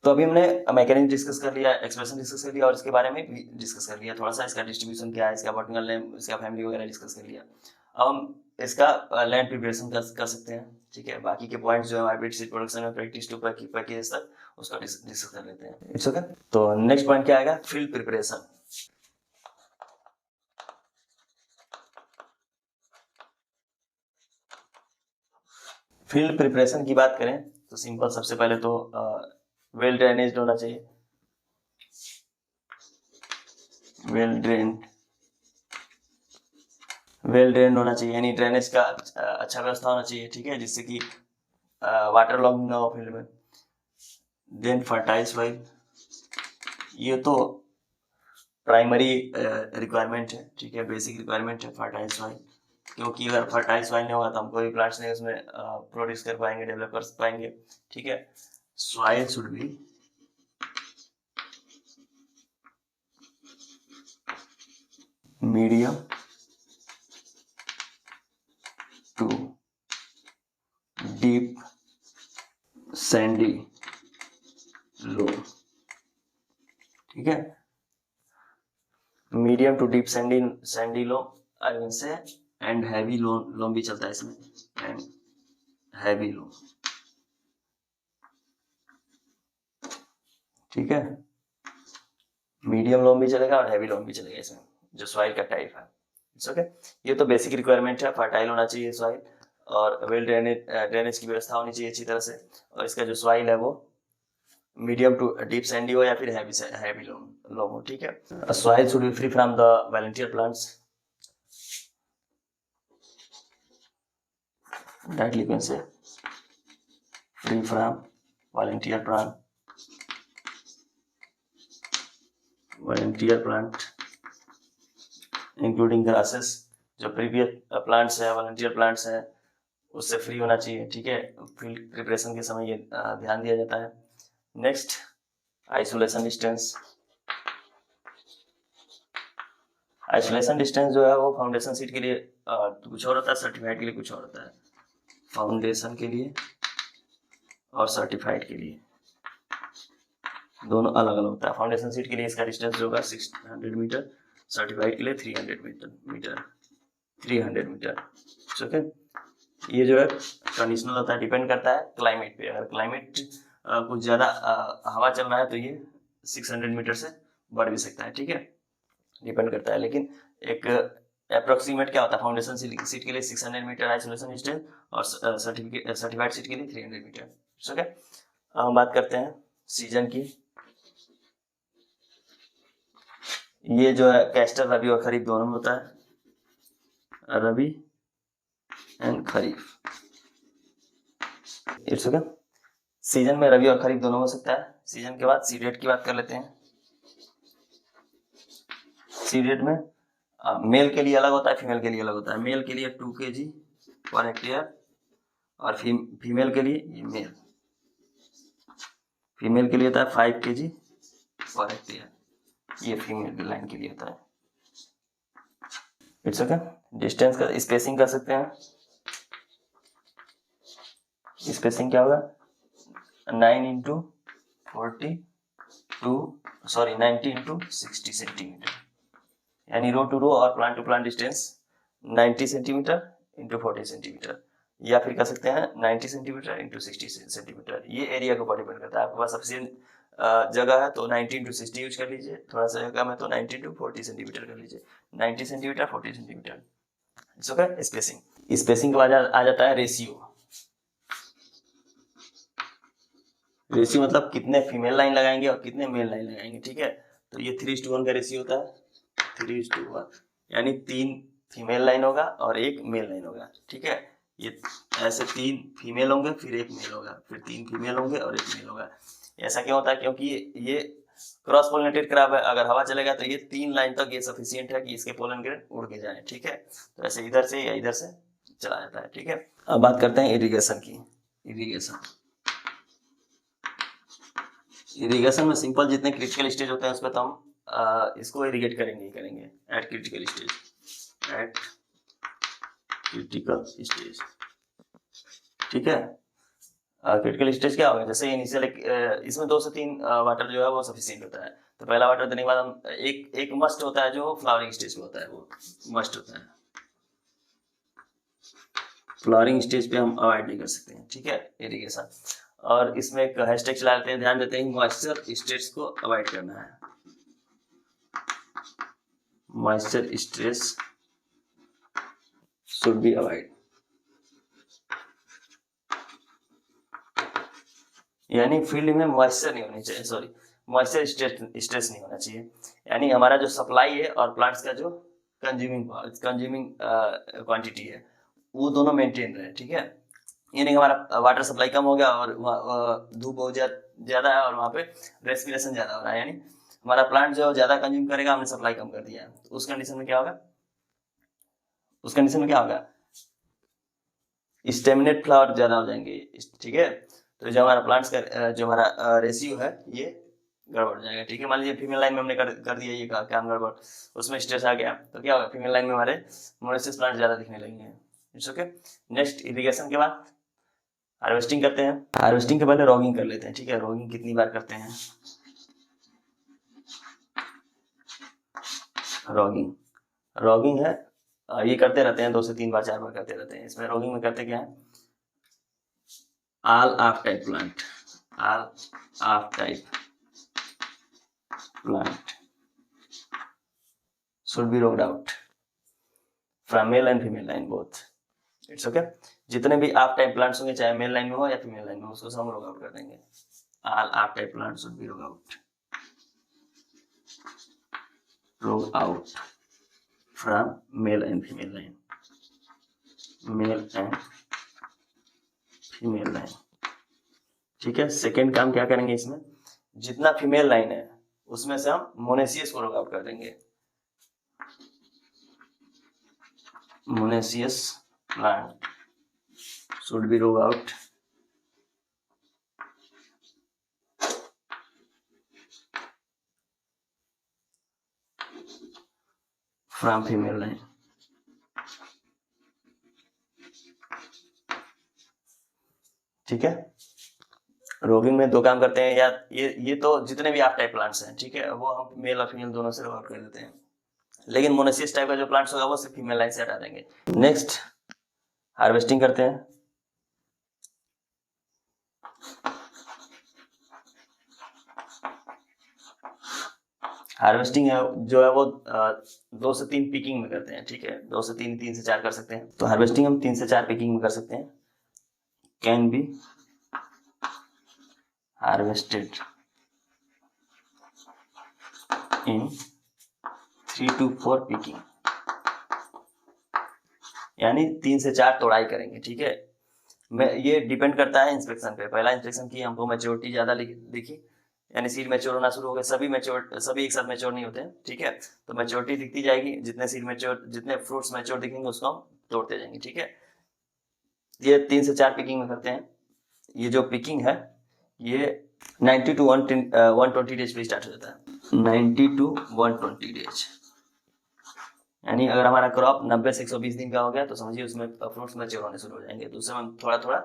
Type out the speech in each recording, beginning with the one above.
तो अभी हमने मैकेनिज्म डिस्कस कर लिया, एक्सप्रेशन डिस्कस कर लिया और इसके बारे में भी डिस्कस कर लिया, थोड़ा सा इसका डिस्ट्रीब्यूशन क्या है, इसका वर्टिकल नेम, इसका फैमिली वगैरह डिस्कस कर लिया। अब हम इसका लैंड प्रिपरेशन कर सकते हैं, ठीक है। बाकी के पॉइंट्स जो है हाइब्रिड सीड प्रोडक्शन में प्रैक्टिस टू पैकेज तक उसका डिस्कस कर लेते हैं। It's okay. तो नेक्स्ट पॉइंट क्या आएगा, फील्ड प्रिपरेशन। फील्ड प्रिपरेशन की बात करें तो सिंपल, सबसे पहले तो वेल ड्रेनेज होना चाहिए, वेल ड्रेन होना चाहिए, यानी ड्रेनेज का अच्छा व्यवस्था होना चाहिए, ठीक है, जिससे कि वाटर लॉगिंग ना हो फील्ड में। देन फर्टाइल सॉइल, ये तो प्राइमरी रिक्वायरमेंट है, ठीक है, बेसिक रिक्वायरमेंट है फर्टाइल सॉइल, क्योंकि अगर फर्टाइल सॉइल नहीं होगा तो हम कोई प्लांट्स नहीं उसमें प्रोड्यूस कर पाएंगे, डेवलप कर पाएंगे, ठीक है। Soil should be medium to deep sandy loam, ठीक है। Medium to deep sandy loam I say, and heavy लोम भी चलता है इसमें, एंड हैवी लोम, ठीक है। मीडियम लोम भी चलेगा और हैवी लोम भी चलेगा इसमें, जो सॉइल का टाइप है। It's okay. ये तो बेसिक रिक्वायरमेंट है, फर्टाइल होना चाहिए सॉइल, और वेल ड्रेनेज की व्यवस्था होनी चाहिए अच्छी तरह से, और इसका जो सॉइल है वो मीडियम टू डीप सैंडी हो या फिर हैवी लोम हो, ठीक है। Soil should B free from the volunteer plants, directly can say free from volunteer plant including grasses, जो प्रीवियस प्लांट्स है, वॉलंटियर प्लांट्स हैं, उससे फ्री होना चाहिए, ठीक है। फील्ड प्रिपरेशन के समय ये ध्यान दिया जाता है। Next, isolation distance. Isolation distance जो है वो फाउंडेशन सीट के लिए कुछ और होता है, सर्टिफाइड के लिए कुछ और होता है। फाउंडेशन के लिए और सर्टिफाइड के लिए दोनों अलग अलग होता है। फाउंडेशन सीट के लिए इसका डिस्टेंस होगा 600 मीटर, सर्टिफाइड के लिए 300 मीटर 300 मीटर, ओके। ये जो है कंडीशनल होता है, डिपेंड करता है क्लाइमेट पे। अगर क्लाइमेट कुछ ज़्यादा हवा चल रहा है तो ये 600 मीटर से बढ़ भी सकता है, ठीक है, डिपेंड करता है। लेकिन एक अप्रोक्सीमेट क्या होता है, फाउंडेशन सीट के लिए 600 मीटर आइसोलेशन डिस्टेंस, और सर्टिफाइड सीट के लिए 300 मीटर, ठीक है। हम बात करते हैं सीजन की। ये जो है कैस्टर रबी और खरीफ दोनों में होता है, rabi and kharif, it's okay. Season में रबी और खरीफ दोनों हो सकता है। सीजन के बाद सीड रेट की बात कर लेते हैं। सीड रेट में मेल के लिए अलग होता है, फीमेल के लिए अलग होता है। मेल के लिए 2 kg पर हेक्टेयर, और फीमेल के लिए ये मेल, फीमेल के लिए होता है 5 kg पर हेक्टेयर, ये फीमेल लाइन के लिए होता है, इट्स ओके। डिस्टेंस का स्पेसिंग कर सकते हैं। स्पेसिंग क्या होगा, 90 इंटू 60 सेंटीमीटर, यानी रो टू रो और plant to plant distance 90 centimetre into 40 centimetre, या फिर कह सकते हैं 90 सेंटीमीटर इंटू 60 सेंटीमीटर। ये एरिया के ऊपर डिपेंड करता है। आपके पास सफिशिएंट जगह है तो 90 इंटू 60 यूज कर लीजिए, थोड़ा सा जगह में तो 90 इंटू 40 सेंटीमीटर कर लीजिए, 90 centimetre 40 centimetre, it's okay. Spacing के बाद आ जाता है रेशियो। रेशियो मतलब कितने फीमेल लाइन लगाएंगे और कितने मेल लाइन लगाएंगे, ठीक है। तो ये 3:1 का रेशियो होता है, 3:1, यानी 3 फीमेल लाइन होगा और 1 मेल लाइन होगा, ठीक है। ये ऐसे 3 फीमेल होंगे, फिर 1 मेल होगा, फिर 3 फीमेल होंगे और 1 मेल होगा। ऐसा क्यों होता है, क्योंकि ये क्रॉस पोलिनेटेड क्रॉप है। अगर हवा चलेगा तो ये 3 लाइन तक ये सफिशियंट है कि इसके पोलन ग्रेन उड़ के जाए, ठीक है। तो ऐसे इधर से या इधर से चला जाता है, ठीक है। अब बात करते हैं इरिगेशन की। इरिगेशन में सिंपल जितने क्रिटिकल स्टेज होते हैं उस पर तो हम इसको इरिगेट करेंगे ही करेंगे एट क्रिटिकल स्टेज, ठीक है। क्रिटिकल स्टेज क्या होगा, जैसे इनिशियल इसमें 2 से 3 वाटर जो है वो सफिशिएंट होता है। तो पहला वाटर देने के बाद हम एक मस्ट होता है जो फ्लावरिंग स्टेज पे होता है, वो मस्ट होता है, फ्लावरिंग स्टेज पे हम अवॉइड नहीं कर सकते हैं, ठीक है, इरिगेशन। और इसमें एक हैशटैग चला लेते हैं, ध्यान देते हैं मॉइस्चर स्टेज को अवॉइड करना है, moisture stage should be avoid, यानी फील्ड में मॉइस्चर नहीं होनी चाहिए, सॉरी मॉइस्चर स्ट्रेस नहीं होना चाहिए, यानी हमारा जो सप्लाई है और प्लांट्स का जो कंज्यूमिंग क्वांटिटी है वो दोनों मेंटेन रहे, ठीक है। यानी हमारा वाटर सप्लाई कम हो गया और धूप बहुत ज्यादा है और वहाँ पे रेस्पिरेशन ज्यादा हो रहा है, यानी हमारा प्लांट जो ज्यादा कंज्यूम करेगा, हमने सप्लाई कम कर दिया है, तो उस कंडीशन में क्या होगा, उस कंडीशन में क्या होगा, स्टेमिनेट फ्लावर ज्यादा हो जाएंगे, ठीक है। तो जो हमारा प्लांट्स का जो हमारा रेशियो है ये गड़बड़ हो जाएगा, ठीक है। मान लीजिए फीमेल लाइन में हमने कर दिया ये काम गड़बड़, उसमें स्ट्रेस आ गया, तो क्या होगा, फीमेल लाइन में हमारे मोनेसिस प्लांट ज्यादा दिखने लगेंगे। It's okay. नेक्स्ट इरिगेशन के बाद हार्वेस्टिंग करते हैं। हार्वेस्टिंग के पहले रॉगिंग कर लेते हैं, ठीक है। रॉगिंग कितनी बार करते हैं, रॉगिंग है ये करते रहते हैं 2 से 3 बार 4 बार करते रहते हैं। इसमें रॉगिंग में करते क्या है, all of type plant should be rolled out from male and female line both. It's okay. जितने भी आप टाइप प्लांट्स होंगे, चाहे मेल लाइन में हो या फीमेल लाइन में हो, उसको हम रोग आउट कर देंगे। all आप type plants should be rolled out from male and female line, ठीक है। सेकेंड काम क्या करेंगे, इसमें जितना फीमेल लाइन है उसमें से हम मोनेसियस को रोग आउट कर देंगे। मोनेसियस plant should be rolled out from female line, ठीक है। रोगिंग में 2 काम करते हैं, या ये तो जितने भी आप टाइप प्लांट्स हैं, ठीक है, वो हम मेल और फीमेल दोनों से रोग आउट कर देते हैं, लेकिन मोनेसियस टाइप का जो प्लांट्स होगा वो सिर्फ फीमेल लाइन से हटा देंगे। नेक्स्ट हार्वेस्टिंग करते हैं। हार्वेस्टिंग है जो है वो 2 से 3 पिकिंग में करते हैं, ठीक है। 2 से 3, 3 से 4 कर सकते हैं। तो हार्वेस्टिंग हम 3 से 4 पिकिंग में कर सकते हैं। Can be harvested in 3 to 4 picking, यानी 3 से 4 तोड़ाई करेंगे, ठीक है। ये डिपेंड करता है इंस्पेक्शन पे। पहला इंस्पेक्शन की हमको मैच्योरिटी ज्यादा दिखी, यानी सीड मैच्योर होना शुरू हो गया। सभी एक साथ मैच्योर नहीं होते हैं, ठीक है। तो मैच्योरिटी दिखती जाएगी, जितने फ्रूट्स मैच्योर दिखेंगे उसको हम तोड़ते जाएंगे, ठीक है। ये 3 से 4 पिकिंग में करते हैं। ये जो पिकिंग है ये 90 to 120 डेज पे स्टार्ट हो जाता है। 90 to 120 डेज, यानी अगर हमारा क्रॉप 90 से 120 दिन का हो गया तो समझिए उसमें फ्रूट्स मैच्योर होने शुरू हो जाएंगे। तो उससे हम थोड़ा थोड़ा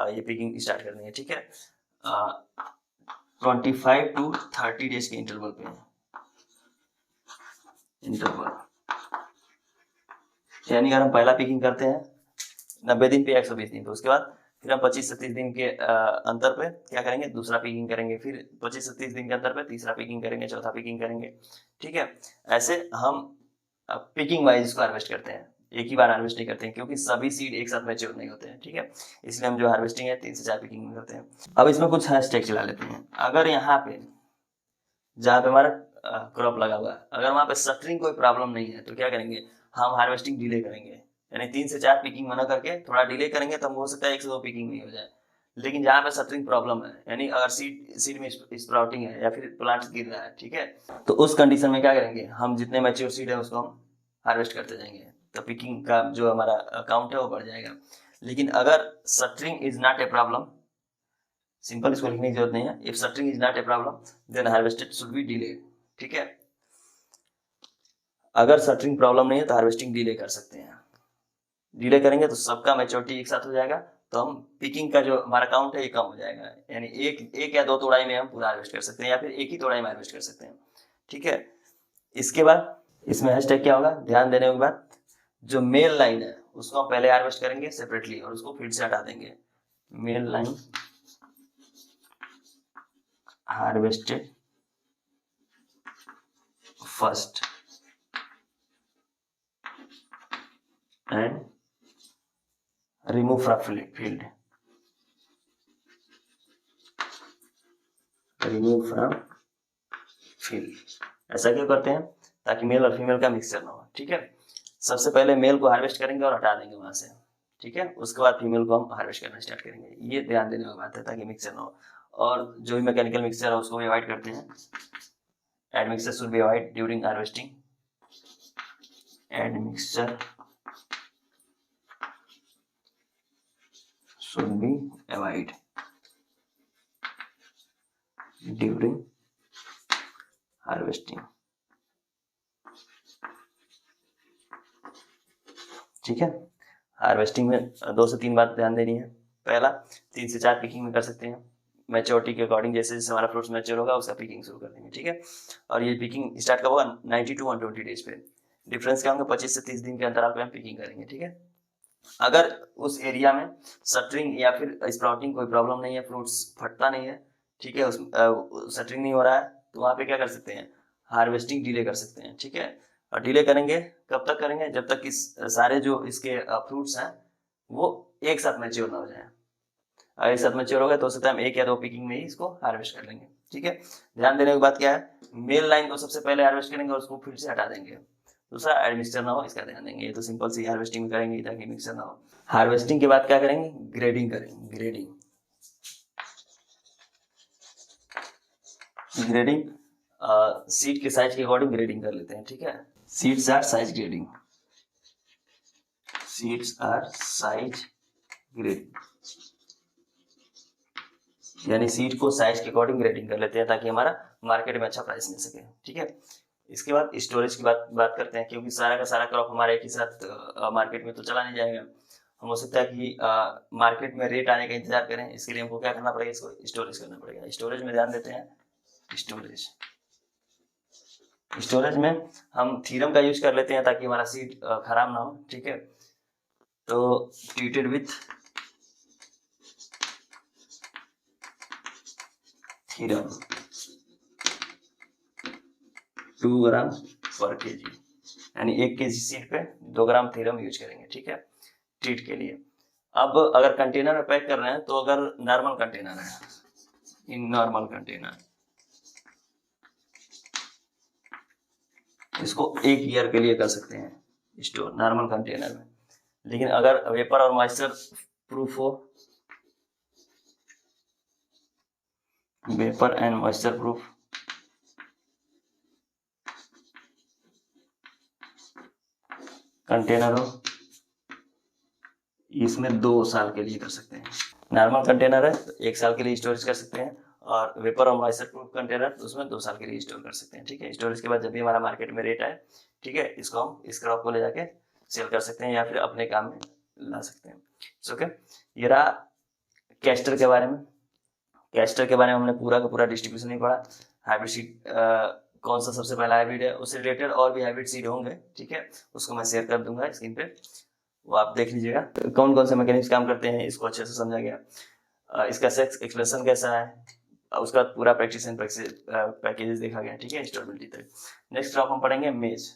ये पिकिंग स्टार्ट कर देंगे, ठीक है। 25 to 30 डेज के इंटरवल पे, यानी अगर हम पहला पिकिंग करते हैं 90 दिन पे 120 दिन पे, उसके बाद फिर हम 25 से 30 दिन के अंतर पे क्या करेंगे, दूसरा पिकिंग करेंगे, फिर 25 से 30 दिन के अंतर पे तीसरा पिकिंग करेंगे, चौथा पिकिंग करेंगे, ठीक है। ऐसे हम पिकिंग वाइज इसको हार्वेस्ट करते हैं, एक ही बार हार्वेस्ट नहीं करते हैं, क्योंकि सभी सीड एक साथ मैच्योर नहीं होते हैं, ठीक है। इसलिए हम जो हार्वेस्टिंग है 3 से 4 पिकिंग में करते हैं। अब इसमें कुछ हैशटैग चला लेते हैं। अगर यहाँ पे जहाँ पे हमारा क्रॉप लगा हुआ है, अगर वहाँ पे सटरिंग कोई प्रॉब्लम नहीं है तो क्या करेंगे, हम हार्वेस्टिंग डिले करेंगे, यानी 3 से 4 पिकिंग मना करके थोड़ा डिले करेंगे, तो हो सकता है 1 से 2 पिकिंग नहीं हो जाए। लेकिन जहाँ पे सटरिंग प्रॉब्लम है, यानी अगर सीड में स्प्राउटिंग है या फिर प्लांट गिर रहा है, ठीक है, तो उस कंडीशन में क्या करेंगे, हम जितने मैच्योर सीड है उसको हम हार्वेस्ट करते जाएंगे, तो पिकिंग का जो हमारा अकाउंट है वो बढ़ जाएगा। लेकिन अगर shattering is not a problem, simple इसको लिखने की जरूरत नहीं है, if shattering is not a problem then harvested should be delayed, ठीक है। अगर सटरिंग प्रॉब्लम नहीं है तो हार्वेस्टिंग डिले कर सकते हैं। डिले करेंगे तो सबका मैच्योरिटी एक साथ हो जाएगा, तो हम पिकिंग का जो हमारा काउंट है ये कम हो जाएगा, यानी एक या दो तोड़ाई में हम पूरा हार्वेस्ट कर सकते हैं, या फिर एक ही तोड़ाई में हार्वेस्ट कर सकते हैं। ठीक है, इसके बाद इसमें हैशटैग क्या होगा, ध्यान देने के बाद जो मेल लाइन है उसको हम पहले हार्वेस्ट करेंगे सेपरेटली और उसको फील्ड से हटा देंगे। Male line harvested first and remove from field, remove from field. ऐसा क्यों करते हैं, ताकि मेल और फीमेल का मिक्सचर ना हो। ठीक है, सबसे पहले मेल को हार्वेस्ट करेंगे और हटा देंगे वहां से। ठीक है, उसके बाद फीमेल को हम हार्वेस्ट करना स्टार्ट करेंगे। ये ध्यान देने वाली बात है, ताकि मिक्सचर ना हो। और जो भी मैकेनिकल मिक्सचर है उसको भी अवॉइड करते हैं। Admixture should be avoid during harvesting, admixture should be avoid during harvesting. ठीक है, हार्वेस्टिंग में 2 से 3 बात ध्यान देनी है। पहला, 3 से 4 पिकिंग में कर सकते हैं, मैच्योरिटी के अकॉर्डिंग, जैसे जैसे हमारा फ्रूट्स मैच्योर होगा उसका पिकिंग शुरू कर देंगे। ठीक है, और ये पिकिंग स्टार्ट कब होगा, 90 to 120 डेज पे। डिफरेंस क्या होंगे, 25 से 30 दिन के अंतराल पे हम पिकिंग करेंगे। ठीक है, अगर उस एरिया में सटरिंग या फिर स्प्राउटिंग कोई प्रॉब्लम नहीं है, फ्रूट्स फटता नहीं है, ठीक है, सटरिंग नहीं हो रहा है, तो वहाँ पे क्या कर सकते हैं, हार्वेस्टिंग डिले कर सकते हैं। ठीक है, और डिले करेंगे कब तक करेंगे, जब तक इस सारे जो इसके फ्रूट्स हैं वो एक साथ मैच्योर ना हो जाए। अगर एक साथ मैच्योर हो गए तो हो सकता है हम 1 या 2 पिकिंग में ही इसको हार्वेस्ट कर लेंगे। ठीक है, ध्यान देने की बात क्या है, मेल लाइन को सबसे पहले हार्वेस्ट करेंगे और उसको फिर से हटा देंगे। दूसरा, एडमिक्सचर ना हो, इसका ध्यान देंगे। ये तो सिंपल सी हार्वेस्टिंग करेंगे ताकि मिक्सचर ना हो। हार्वेस्टिंग के बाद क्या करेंगे, ग्रेडिंग करेंगे। ग्रेडिंग सीड के साइज के अकॉर्डिंग ग्रेडिंग कर लेते हैं। ठीक है, seeds are size grading, seeds are size grading, यानी सीड को साइज के अकॉर्डिंग ग्रेडिंग कर लेते हैं ताकि हमारा मार्केट में अच्छा प्राइस मिल सके। ठीक है, इसके बाद स्टोरेज की बात करते हैं, क्योंकि सारा का सारा क्रॉप हमारे एक ही साथ मार्केट में तो चला नहीं जाएगा। हम हो सकता है कि मार्केट में रेट आने का इंतजार करें, इसके लिए हमको क्या करना पड़ेगा, इसको स्टोरेज करना पड़ेगा। स्टोरेज में ध्यान देते हैं, स्टोरेज में हम थीरम का यूज कर लेते हैं ताकि हमारा सीड खराब ना हो। ठीक है, तो ट्रीटेड विथ थीरम 2 ग्राम पर केजी, यानी 1 केजी सीड पे 2 ग्राम थीरम यूज करेंगे। ठीक है, ट्रीट के लिए। अब अगर कंटेनर में पैक कर रहे हैं, तो अगर नॉर्मल कंटेनर है, इन नॉर्मल कंटेनर, इसको 1 ईयर के लिए कर सकते हैं स्टोर नॉर्मल कंटेनर में। लेकिन अगर वेपर और मॉइस्चर प्रूफ हो, vapour and moisture proof container हो, इसमें 2 साल के लिए कर सकते हैं। नॉर्मल कंटेनर है तो 1 साल के लिए स्टोरेज कर सकते हैं, और वेपर और मॉइस्चर प्रूफ कंटेनर तो उसमें 2 साल के लिए स्टोर कर सकते हैं। ठीक है, स्टोरेज के बाद जब भी हमारा मार्केट में रेट आए, ठीक है, इसको हम इस क्रॉप को ले जाके सेल कर सकते हैं या फिर अपने काम में ला सकते हैं। ओके, ये रहा कैस्टर के बारे में। कैस्टर के बारे में हमने पूरा का पूरा डिस्ट्रीब्यूशन नहीं पढ़ा। हाइब्रिड सीड कौन सा सबसे पहला हाइब्रिड है, उससे रिलेटेड और भी हाइब्रिड सीड होंगे। ठीक है, उसको मैं शेयर कर दूंगा स्क्रीन पे, वो आप देख लीजिएगा। कौन कौन से मैकेनिक्स काम करते हैं, इसको अच्छे से समझा गया। इसका सेक्स एक्सप्रेशन कैसा है, उसका पूरा प्रैक्टिस एंड पैकेजेस देखा गया। ठीक है, इंस्टॉलमेंट तक। नेक्स्ट क्रॉप हम पढ़ेंगे मेज।